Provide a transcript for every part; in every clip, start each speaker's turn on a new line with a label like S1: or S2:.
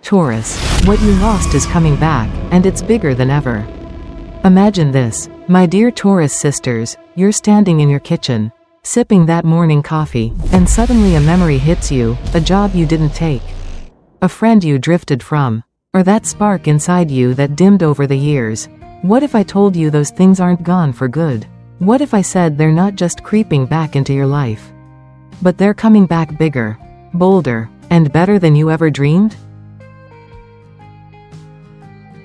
S1: Taurus, what you lost is coming back, and it's bigger than ever. Imagine this, my dear Taurus sisters, you're standing in your kitchen, sipping that morning coffee, and suddenly a memory hits you, a job you didn't take, a friend you drifted from, or that spark inside you that dimmed over the years. What if I told you those things aren't gone for good? What if I said they're not just creeping back into your life, but they're coming back bigger, bolder, and better than you ever dreamed?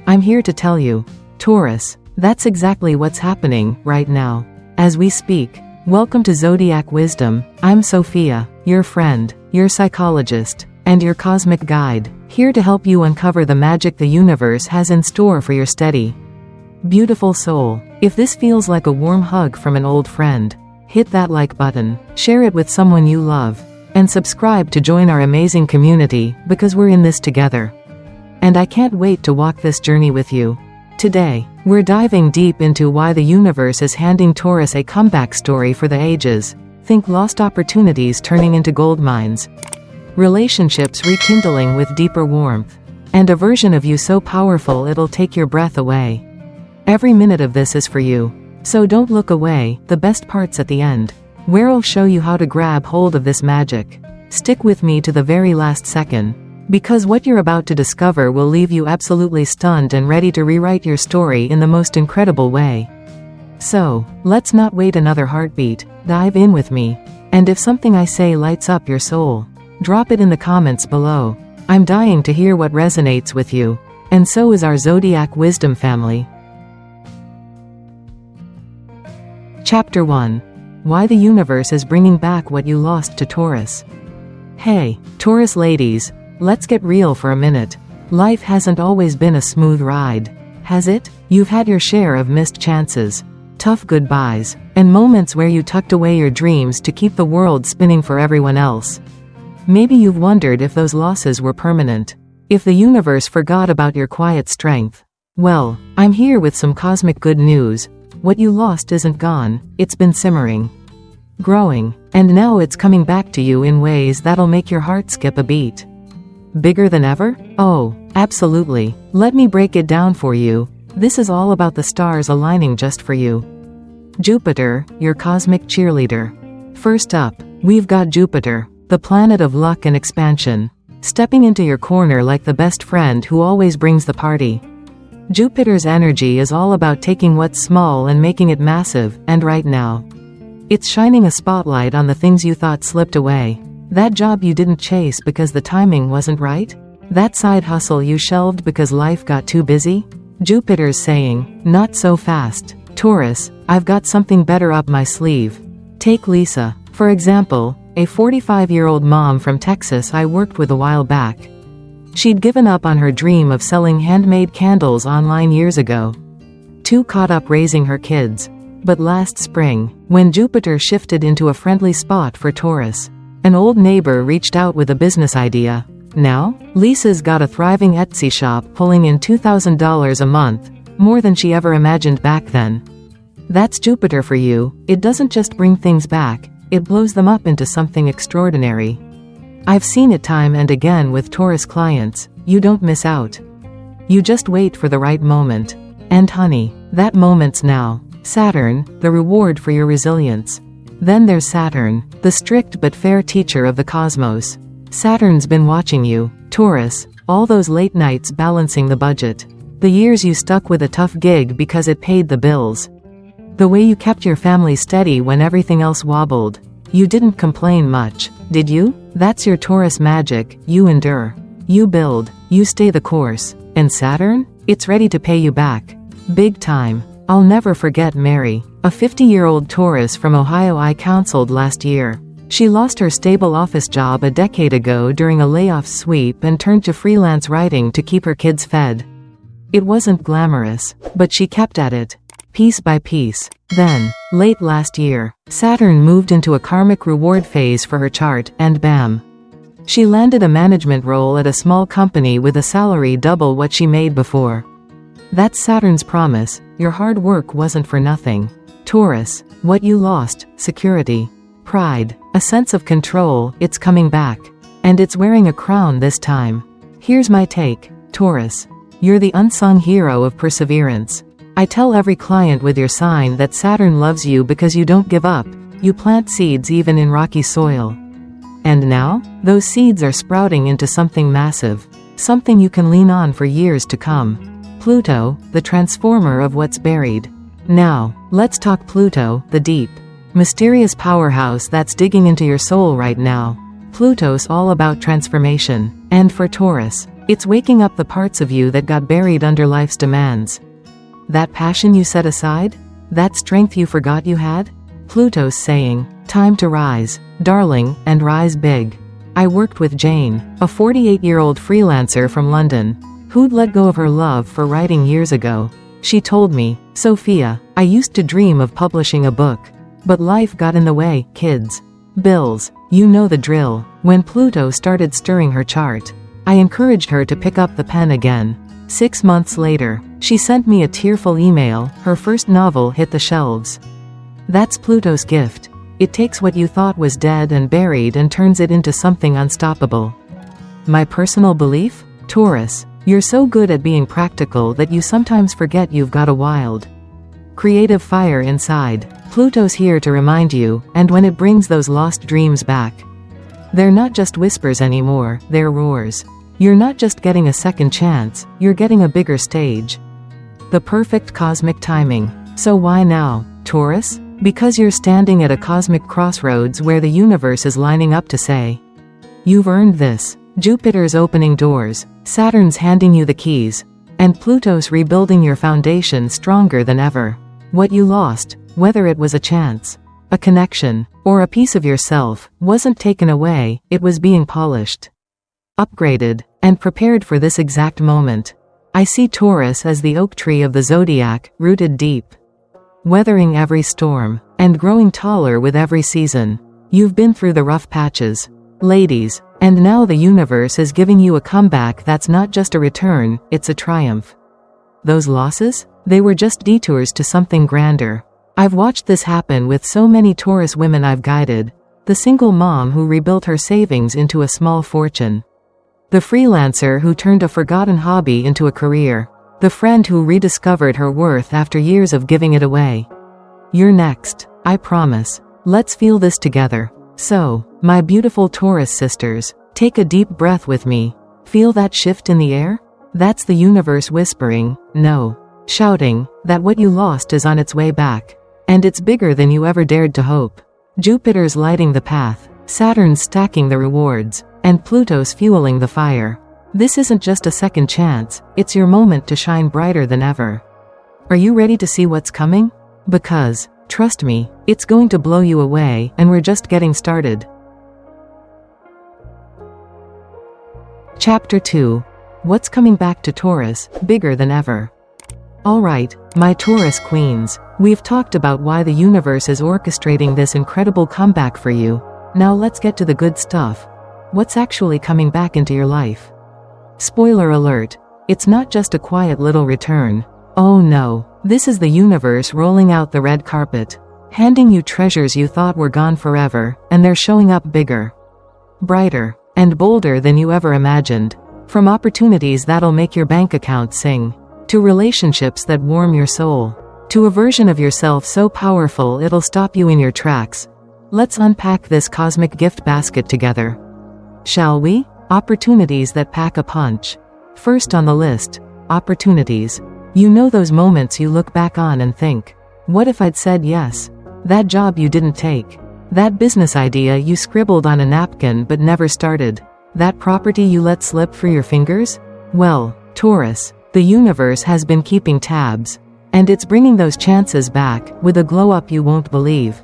S1: I'm here to tell you, Taurus, that's exactly what's happening right now, as we speak. Welcome to Zodiac Wisdom. I'm Sophia, your friend, your psychologist, and your cosmic guide, here to help you uncover the magic the universe has in store for your steady, beautiful soul. If this feels like a warm hug from an old friend, hit that like button, share it with someone you love, and subscribe to join our amazing community, because we're in this together. And I can't wait to walk this journey with you. Today, we're diving deep into why the universe is handing Taurus a comeback story for the ages. Think lost opportunities turning into gold mines, relationships rekindling with deeper warmth, and a version of you so powerful it'll take your breath away. Every minute of this is for you. So don't look away, the best part's at the end, where I'll show you how to grab hold of this magic. Stick with me to the very last second, because what you're about to discover will leave you absolutely stunned and ready to rewrite your story in the most incredible way. So, let's not wait another heartbeat, dive in with me. And if something I say lights up your soul, drop it in the comments below. I'm dying to hear what resonates with you. And so is our Zodiac Wisdom family. Chapter 1. Why the universe is bringing back what you lost to Taurus. Hey, Taurus ladies, let's get real for a minute. Life hasn't always been a smooth ride, has it? You've had your share of missed chances, tough goodbyes, and moments where you tucked away your dreams to keep the world spinning for everyone else. Maybe you've wondered if those losses were permanent, if the universe forgot about your quiet strength. Well, I'm here with some cosmic good news. What you lost isn't gone, it's been simmering, growing, and now it's coming back to you in ways that'll make your heart skip a beat. Bigger than ever? Oh, absolutely. Let me break it down for you. This is all about the stars aligning just for you. Jupiter, your cosmic cheerleader. First up, we've got Jupiter, the planet of luck and expansion, stepping into your corner like the best friend who always brings the party. Jupiter's energy is all about taking what's small and making it massive, and right now, it's shining a spotlight on the things you thought slipped away. That job you didn't chase because the timing wasn't right? That side hustle you shelved because life got too busy? Jupiter's saying, not so fast, Taurus, I've got something better up my sleeve. Take Lisa, for example, a 45-year-old mom from Texas I worked with a while back. She'd given up on her dream of selling handmade candles online years ago, too caught up raising her kids. But last spring, when Jupiter shifted into a friendly spot for Taurus, an old neighbor reached out with a business idea. Now, Lisa's got a thriving Etsy shop pulling in $2,000 a month, more than she ever imagined back then. That's Jupiter for you. It doesn't just bring things back, it blows them up into something extraordinary. I've seen it time and again with Taurus clients. You don't miss out. You just wait for the right moment. And honey, that moment's now. Saturn, the reward for your resilience. Then there's Saturn, the strict but fair teacher of the cosmos. Saturn's been watching you, Taurus, all those late nights balancing the budget. The years you stuck with a tough gig because it paid the bills. The way you kept your family steady when everything else wobbled. You didn't complain much, did you? That's your Taurus magic. You endure. You build. You stay the course. And Saturn? It's ready to pay you back. Big time. I'll never forget Mary, a 50-year-old Taurus from Ohio I counseled last year. She lost her stable office job a decade ago during a layoff sweep and turned to freelance writing to keep her kids fed. It wasn't glamorous, but she kept at it, piece by piece. Then, late last year, Saturn moved into a karmic reward phase for her chart, and bam! She landed a management role at a small company with a salary double what she made before. That's Saturn's promise. Your hard work wasn't for nothing. Taurus, what you lost, security, pride, a sense of control, it's coming back. And it's wearing a crown this time. Here's my take, Taurus. You're the unsung hero of perseverance. I tell every client with your sign that Saturn loves you because you don't give up. You plant seeds even in rocky soil. And now, those seeds are sprouting into something massive. Something you can lean on for years to come. Pluto, the transformer of what's buried. Now, let's talk Pluto, the deep, mysterious powerhouse that's digging into your soul right now. Pluto's all about transformation. And for Taurus, it's waking up the parts of you that got buried under life's demands. That passion you set aside? That strength you forgot you had? Pluto's saying, time to rise, darling, and rise big. I worked with Jane, a 48-year-old freelancer from London, who'd let go of her love for writing years ago. She told me, Sophia, I used to dream of publishing a book. But life got in the way, kids. Bills, you know the drill. When Pluto started stirring her chart, I encouraged her to pick up the pen again. 6 months later, she sent me a tearful email. Her first novel hit the shelves. That's Pluto's gift. It takes what you thought was dead and buried and turns it into something unstoppable. My personal belief? Taurus, you're so good at being practical that you sometimes forget you've got a wild, creative fire inside. Pluto's here to remind you, and when it brings those lost dreams back, they're not just whispers anymore, they're roars. You're not just getting a second chance, you're getting a bigger stage. The perfect cosmic timing. So why now, Taurus? Because you're standing at a cosmic crossroads where the universe is lining up to say, you've earned this. Jupiter's opening doors, Saturn's handing you the keys, and Pluto's rebuilding your foundation stronger than ever. What you lost, whether it was a chance, a connection, or a piece of yourself, wasn't taken away, it was being polished, upgraded, and prepared for this exact moment. I see Taurus as the oak tree of the Zodiac, rooted deep, weathering every storm, and growing taller with every season. You've been through the rough patches, ladies, and now the universe is giving you a comeback that's not just a return, it's a triumph. Those losses? They were just detours to something grander. I've watched this happen with so many Taurus women I've guided. The single mom who rebuilt her savings into a small fortune. The freelancer who turned a forgotten hobby into a career. The friend who rediscovered her worth after years of giving it away. You're next, I promise. Let's feel this together. So, my beautiful Taurus sisters, take a deep breath with me. Feel that shift in the air? That's the universe whispering, no, shouting, that what you lost is on its way back. And it's bigger than you ever dared to hope. Jupiter's lighting the path, Saturn's stacking the rewards, and Pluto's fueling the fire. This isn't just a second chance, it's your moment to shine brighter than ever. Are you ready to see what's coming? Because, trust me, it's going to blow you away, and we're just getting started. Chapter 2. What's coming back to Taurus, bigger than ever? Alright, my Taurus queens, we've talked about why the universe is orchestrating this incredible comeback for you. Now let's get to the good stuff. What's actually coming back into your life? Spoiler alert, it's not just a quiet little return. Oh no, this is the universe rolling out the red carpet, handing you treasures you thought were gone forever, and they're showing up bigger, brighter, and bolder than you ever imagined. From opportunities that'll make your bank account sing, to relationships that warm your soul, to a version of yourself so powerful it'll stop you in your tracks. Let's unpack this cosmic gift basket together. Shall we? Opportunities that pack a punch. First on the list, opportunities. You know those moments you look back on and think, what if I'd said yes? That job you didn't take. That business idea you scribbled on a napkin but never started. That property you let slip through your fingers? Well, Taurus, the universe has been keeping tabs. And it's bringing those chances back, with a glow-up you won't believe.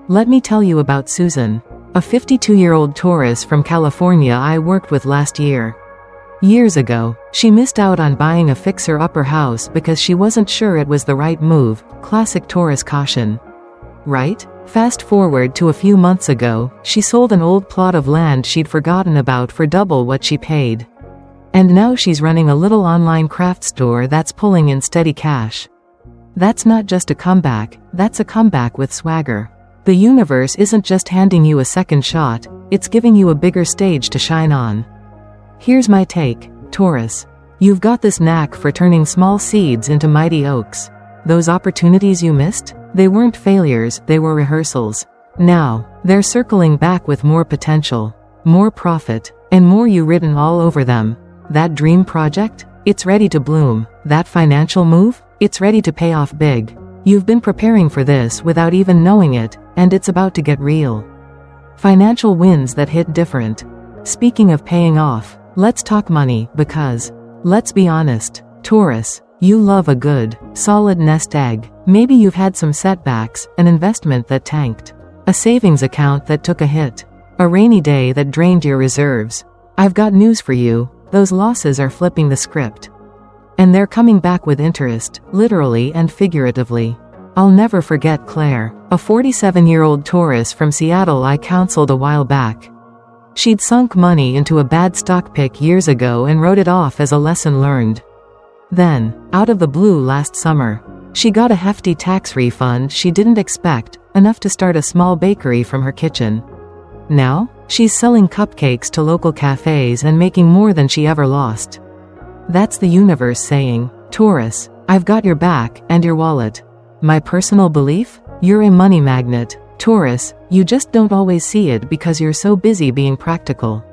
S1: Let me tell you about Susan, a 52-year-old Taurus from California I worked with last year. Years ago, she missed out on buying a fixer-upper house because she wasn't sure it was the right move. Classic Taurus caution. Right? Fast forward to a few months ago, she sold an old plot of land she'd forgotten about for double what she paid. And now she's running a little online craft store that's pulling in steady cash. That's not just a comeback, that's a comeback with swagger. The universe isn't just handing you a second shot, it's giving you a bigger stage to shine on. Here's my take, Taurus. You've got this knack for turning small seeds into mighty oaks. Those opportunities you missed? They weren't failures, they were rehearsals. Now, they're circling back with more potential, more profit, and more you written all over them. That dream project? It's ready to bloom. That financial move? It's ready to pay off big. You've been preparing for this without even knowing it, and it's about to get real. Financial wins that hit different. Speaking of paying off, let's talk money, because, let's be honest, Taurus, you love a good, solid nest egg. Maybe you've had some setbacks, an investment that tanked, a savings account that took a hit, a rainy day that drained your reserves. I've got news for you, those losses are flipping the script. And they're coming back with interest, literally and figuratively. I'll never forget Claire, a 47-year-old Taurus from Seattle I counseled a while back. She'd sunk money into a bad stock pick years ago and wrote it off as a lesson learned. Then, out of the blue last summer, she got a hefty tax refund she didn't expect, enough to start a small bakery from her kitchen. Now, she's selling cupcakes to local cafes and making more than she ever lost. That's the universe saying, Taurus, I've got your back, and your wallet. My personal belief? You're a money magnet, Taurus, you just don't always see it because you're so busy being practical.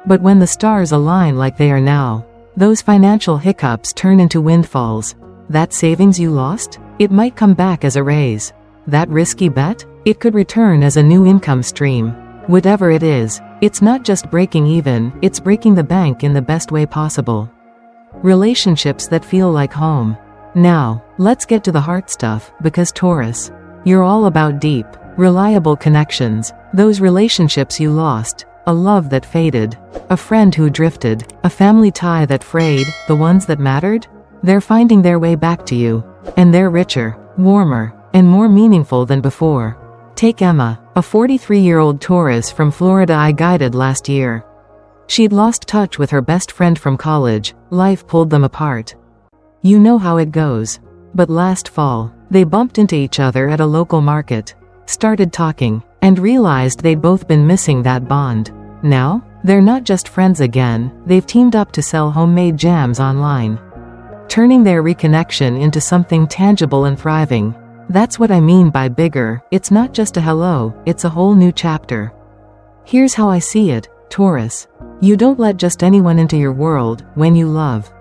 S1: But when the stars align like they are now, those financial hiccups turn into windfalls. That savings you lost? It might come back as a raise. That risky bet? It could return as a new income stream. Whatever it is, it's not just breaking even, it's breaking the bank in the best way possible. Relationships that feel like home. Now, let's get to the heart stuff, because Taurus, you're all about deep, reliable connections. Those relationships you lost, a love that faded, a friend who drifted, a family tie that frayed, the ones that mattered? They're finding their way back to you. And they're richer, warmer, and more meaningful than before. Take Emma, a 43-year-old Taurus from Florida I guided last year. She'd lost touch with her best friend from college, life pulled them apart. You know how it goes. But last fall, they bumped into each other at a local market, started talking, and realized they'd both been missing that bond. Now, they're not just friends again, they've teamed up to sell homemade jams online, turning their reconnection into something tangible and thriving. That's what I mean by bigger. It's not just a hello, it's a whole new chapter. Here's how I see it, Taurus. You don't let just anyone into your world when you love.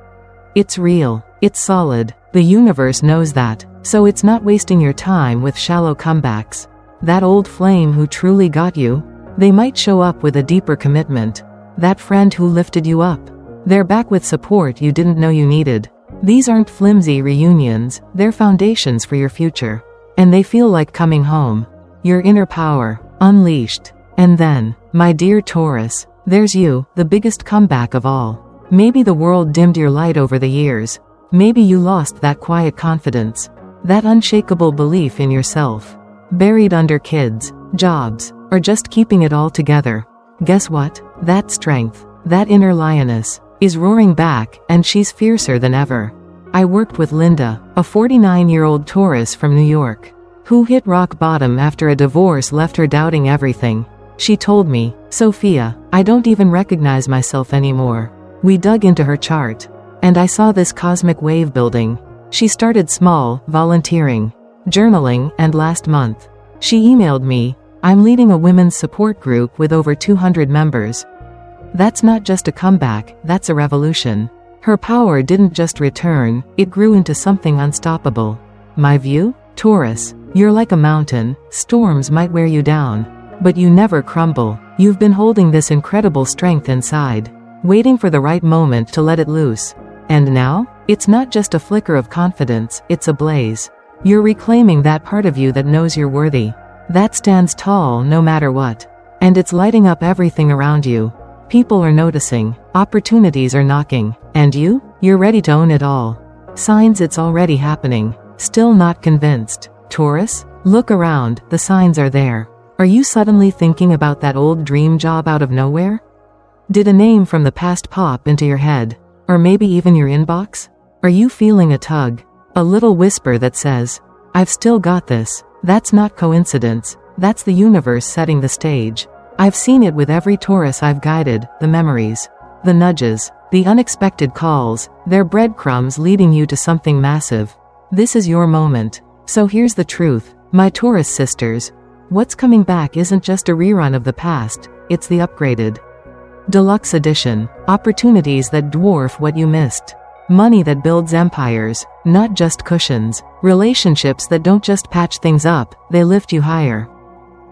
S1: It's real, it's solid, the universe knows that, so it's not wasting your time with shallow comebacks. That old flame who truly got you? They might show up with a deeper commitment. That friend who lifted you up? They're back with support you didn't know you needed. These aren't flimsy reunions, they're foundations for your future. And they feel like coming home. Your inner power, unleashed. And then, my dear Taurus, there's you, the biggest comeback of all. Maybe the world dimmed your light over the years. Maybe you lost that quiet confidence, that unshakable belief in yourself. Buried under kids, jobs, or just keeping it all together. Guess what? That strength, that inner lioness, is roaring back, and she's fiercer than ever. I worked with Linda, a 49-year-old Taurus from New York, who hit rock bottom after a divorce left her doubting everything. She told me, Sophia, I don't even recognize myself anymore. We dug into her chart, and I saw this cosmic wave building. She started small, volunteering, journaling, and last month, she emailed me, I'm leading a women's support group with over 200 members. That's not just a comeback, that's a revolution. Her power didn't just return, it grew into something unstoppable. My view? Taurus, you're like a mountain, storms might wear you down, but you never crumble. You've been holding this incredible strength inside, waiting for the right moment to let it loose. And now, it's not just a flicker of confidence, it's a blaze. You're reclaiming that part of you that knows you're worthy, that stands tall no matter what. And it's lighting up everything around you. People are noticing, opportunities are knocking, and you're ready to own it all. Signs it's already happening. Still not convinced? Taurus, look around, the signs are there. Are you suddenly thinking about that old dream job out of nowhere? Did a name from the past pop into your head? Or maybe even your inbox? Are you feeling a tug? A little whisper that says, I've still got this. That's not coincidence. That's the universe setting the stage. I've seen it with every Taurus I've guided, the memories, The nudges, the unexpected calls, they're breadcrumbs leading you to something massive. This is your moment. So here's the truth, my Taurus sisters. What's coming back isn't just a rerun of the past, it's the upgraded deluxe edition. Opportunities that dwarf what you missed. Money that builds empires, not just cushions. Relationships that don't just patch things up, they lift you higher.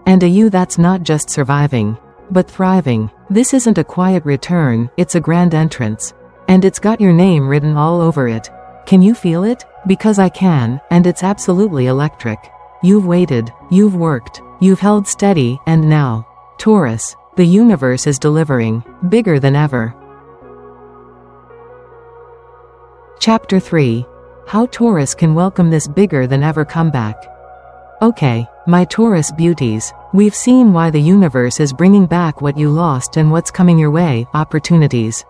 S1: And a you that's not just surviving, but thriving. This isn't a quiet return, it's a grand entrance. And it's got your name written all over it. Can you feel it? Because I can, and it's absolutely electric. You've waited, you've worked, you've held steady, and now, Taurus, the universe is delivering, bigger than ever. Chapter 3. How Taurus can welcome this bigger than ever comeback. Okay, my Taurus beauties, we've seen why the universe is bringing back what you lost and what's coming your way, opportunities,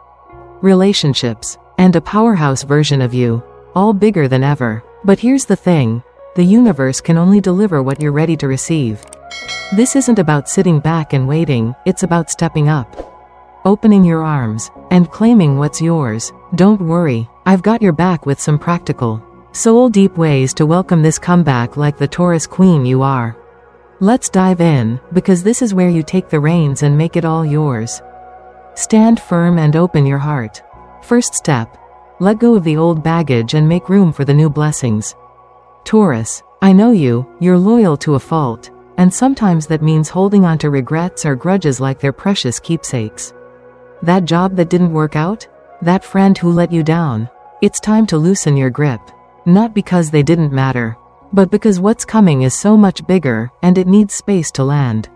S1: relationships, and a powerhouse version of you, all bigger than ever. But here's the thing, the universe can only deliver what you're ready to receive. This isn't about sitting back and waiting, it's about stepping up, opening your arms, and claiming what's yours. Don't worry, I've got your back with some practical, soul-deep ways to welcome this comeback like the Taurus queen you are. Let's dive in, because this is where you take the reins and make it all yours. Stand firm and open your heart. First step, let go of the old baggage and make room for the new blessings. Taurus, I know you're loyal to a fault, and sometimes that means holding on to regrets or grudges like they're precious keepsakes. That job that didn't work out? That friend who let you down? It's time to loosen your grip. Not because they didn't matter, but because what's coming is so much bigger, and it needs space to land.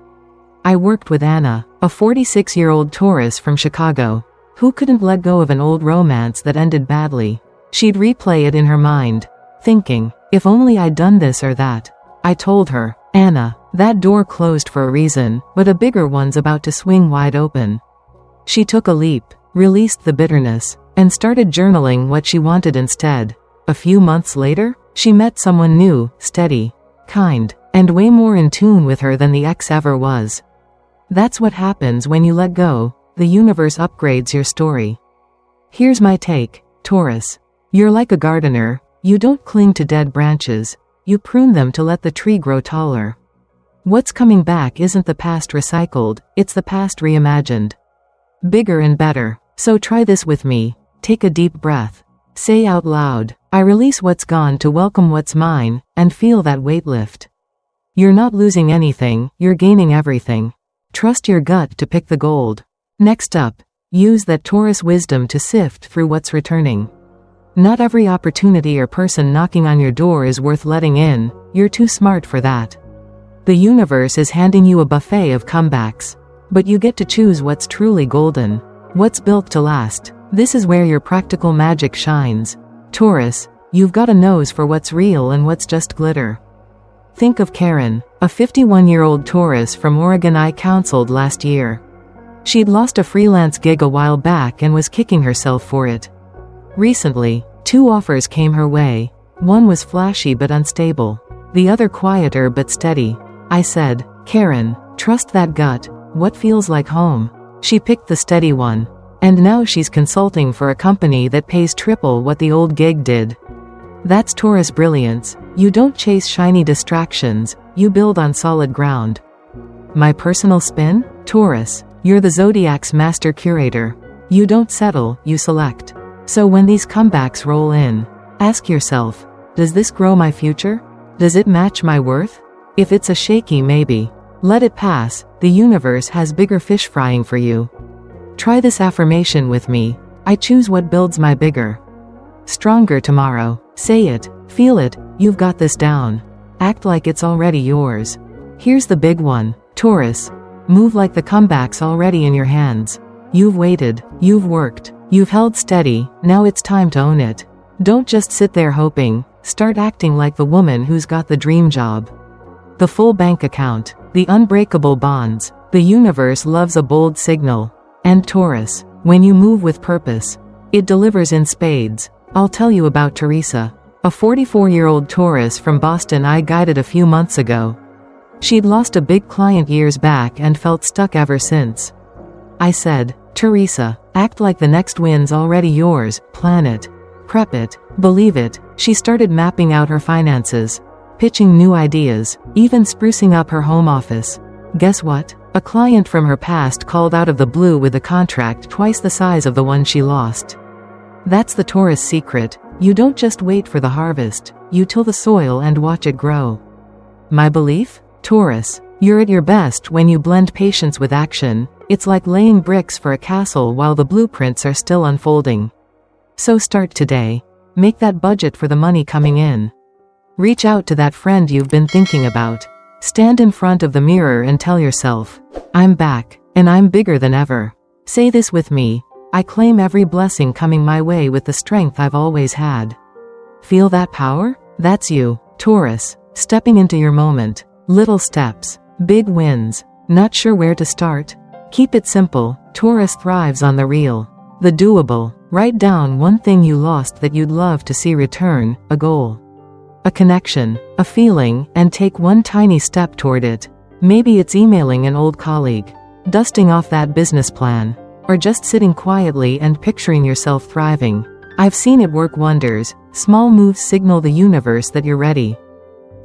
S1: I worked with Anna, a 46-year-old Taurus from Chicago, who couldn't let go of an old romance that ended badly. She'd replay it in her mind, thinking, if only I'd done this or that. I told her, Anna, that door closed for a reason, but a bigger one's about to swing wide open. She took a leap, released the bitterness, and started journaling what she wanted instead. A few months later, she met someone new, steady, kind, and way more in tune with her than the ex ever was. That's what happens when you let go, the universe upgrades your story. Here's my take, Taurus. You're like a gardener, you don't cling to dead branches, you prune them to let the tree grow taller. What's coming back isn't the past recycled, it's the past reimagined. Bigger and better. So try this with me. Take a deep breath. Say out loud, I release what's gone to welcome what's mine, and feel that weight lift. You're not losing anything, you're gaining everything. Trust your gut to pick the gold. Next up, use that Taurus wisdom to sift through what's returning. Not every opportunity or person knocking on your door is worth letting in, you're too smart for that. The universe is handing you a buffet of comebacks. But you get to choose what's truly golden, what's built to last. This is where your practical magic shines. Taurus, you've got a nose for what's real and what's just glitter. Think of Karen, a 51-year-old Taurus from Oregon I counseled last year. She'd lost a freelance gig a while back and was kicking herself for it. Recently, 2 offers came her way. One was flashy but unstable, the other quieter but steady. I said, Karen, trust that gut. What feels like home? She picked the steady one. And now she's consulting for a company that pays triple what the old gig did. That's Taurus brilliance. You don't chase shiny distractions, you build on solid ground. My personal spin? Taurus, you're the Zodiac's master curator. You don't settle, you select. So when these comebacks roll in, ask yourself, does this grow my future? Does it match my worth? If it's a shaky maybe, let it pass, the universe has bigger fish frying for you. Try this affirmation with me. I choose what builds my bigger, stronger tomorrow. Say it, feel it, you've got this down. Act like it's already yours. Here's the big one, Taurus. Move like the comeback's already in your hands. You've waited, you've worked, you've held steady, now it's time to own it. Don't just sit there hoping, start acting like the woman who's got the dream job. The full bank account, the unbreakable bonds. The universe loves a bold signal. And Taurus, when you move with purpose, it delivers in spades. I'll tell you about Teresa, a 44-year-old Taurus from Boston I guided a few months ago. She'd lost a big client years back and felt stuck ever since. I said, Teresa, act like the next win's already yours, plan it. Prep it, believe it. She started mapping out her finances, pitching new ideas, even sprucing up her home office. Guess what? A client from her past called out of the blue with a contract twice the size of the one she lost. That's the Taurus secret. You don't just wait for the harvest, you till the soil and watch it grow. My belief? Taurus, you're at your best when you blend patience with action. It's like laying bricks for a castle while the blueprints are still unfolding. So start today. Make that budget for the money coming in. Reach out to that friend you've been thinking about. Stand in front of the mirror and tell yourself, I'm back, and I'm bigger than ever. Say this with me. I claim every blessing coming my way with the strength I've always had. Feel that power? That's you, Taurus, stepping into your moment. Little steps, big wins. Not sure where to start? Keep it simple. Taurus thrives on the real, the doable. Write down one thing you lost that you'd love to see return, a goal, a connection, a feeling, and take one tiny step toward it. Maybe it's emailing an old colleague, dusting off that business plan, or just sitting quietly and picturing yourself thriving. I've seen it work wonders. Small moves signal the universe that you're ready,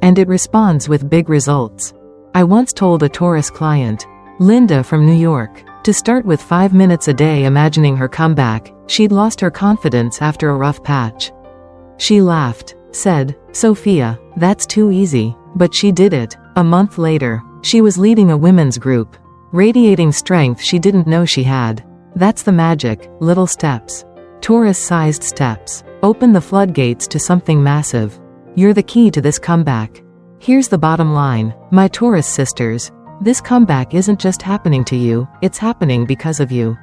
S1: and it responds with big results. I once told a Taurus client, Linda from New York, to start with 5 minutes a day imagining her comeback. She'd lost her confidence after a rough patch. She laughed, said, Sophia, that's too easy, but she did it. A month later, she was leading a women's group, radiating strength she didn't know she had. That's the magic, little steps. Taurus-sized steps. Open the floodgates to something massive. You're the key to this comeback. Here's the bottom line, my Taurus sisters. This comeback isn't just happening to you, it's happening because of you.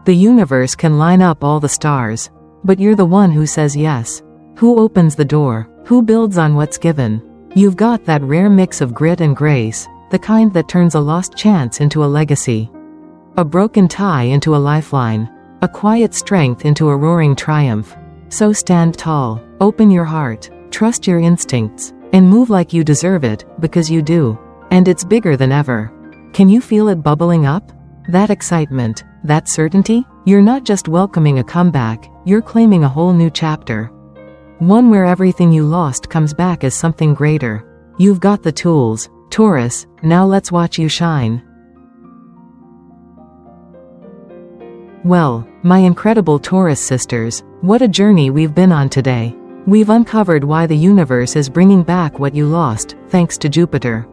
S1: The universe can line up all the stars, but you're the one who says yes. Who opens the door? Who builds on what's given? You've got that rare mix of grit and grace, the kind that turns a lost chance into a legacy, a broken tie into a lifeline, a quiet strength into a roaring triumph. So stand tall, open your heart, trust your instincts, and move like you deserve it, because you do. And it's bigger than ever. Can you feel it bubbling up? That excitement, that certainty? You're not just welcoming a comeback, you're claiming a whole new chapter. One where everything you lost comes back as something greater. You've got the tools, Taurus, now let's watch you shine. Well, my incredible Taurus sisters, what a journey we've been on today. We've uncovered why the universe is bringing back what you lost, thanks to Jupiter,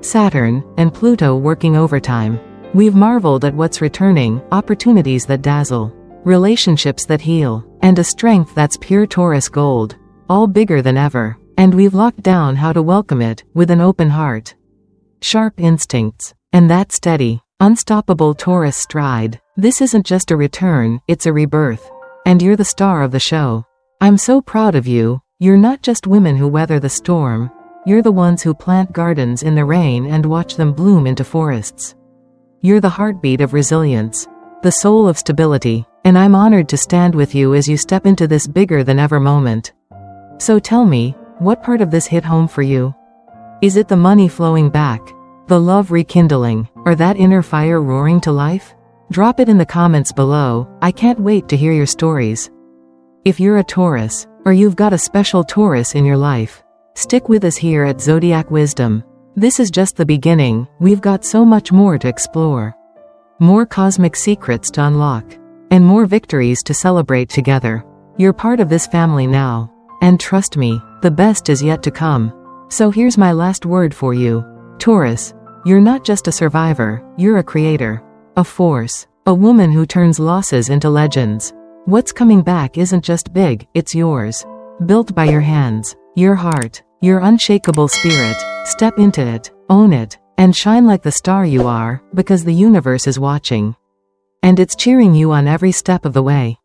S1: Saturn, and Pluto working overtime. We've marveled at what's returning, opportunities that dazzle, relationships that heal, and a strength that's pure Taurus gold, all bigger than ever. And we've locked down how to welcome it, with an open heart, sharp instincts, and that steady, unstoppable Taurus stride. This isn't just a return, it's a rebirth. And you're the star of the show. I'm so proud of you. You're not just women who weather the storm. You're the ones who plant gardens in the rain and watch them bloom into forests. You're the heartbeat of resilience, the soul of stability, and I'm honored to stand with you as you step into this bigger than ever moment. So tell me, what part of this hit home for you? Is it the money flowing back, the love rekindling, or that inner fire roaring to life? Drop it in the comments below. I can't wait to hear your stories. If you're a Taurus, or you've got a special Taurus in your life, stick with us here at Zodiac Wisdom. This is just the beginning. We've got so much more to explore, more cosmic secrets to unlock, and more victories to celebrate together. You're part of this family now, and trust me, the best is yet to come. So here's my last word for you, Taurus. You're not just a survivor, you're a creator, a force, a woman who turns losses into legends. What's coming back isn't just big, it's yours, built by your hands, your heart, your unshakable spirit. Step into it, own it, and shine like the star you are, because the universe is watching, and it's cheering you on every step of the way.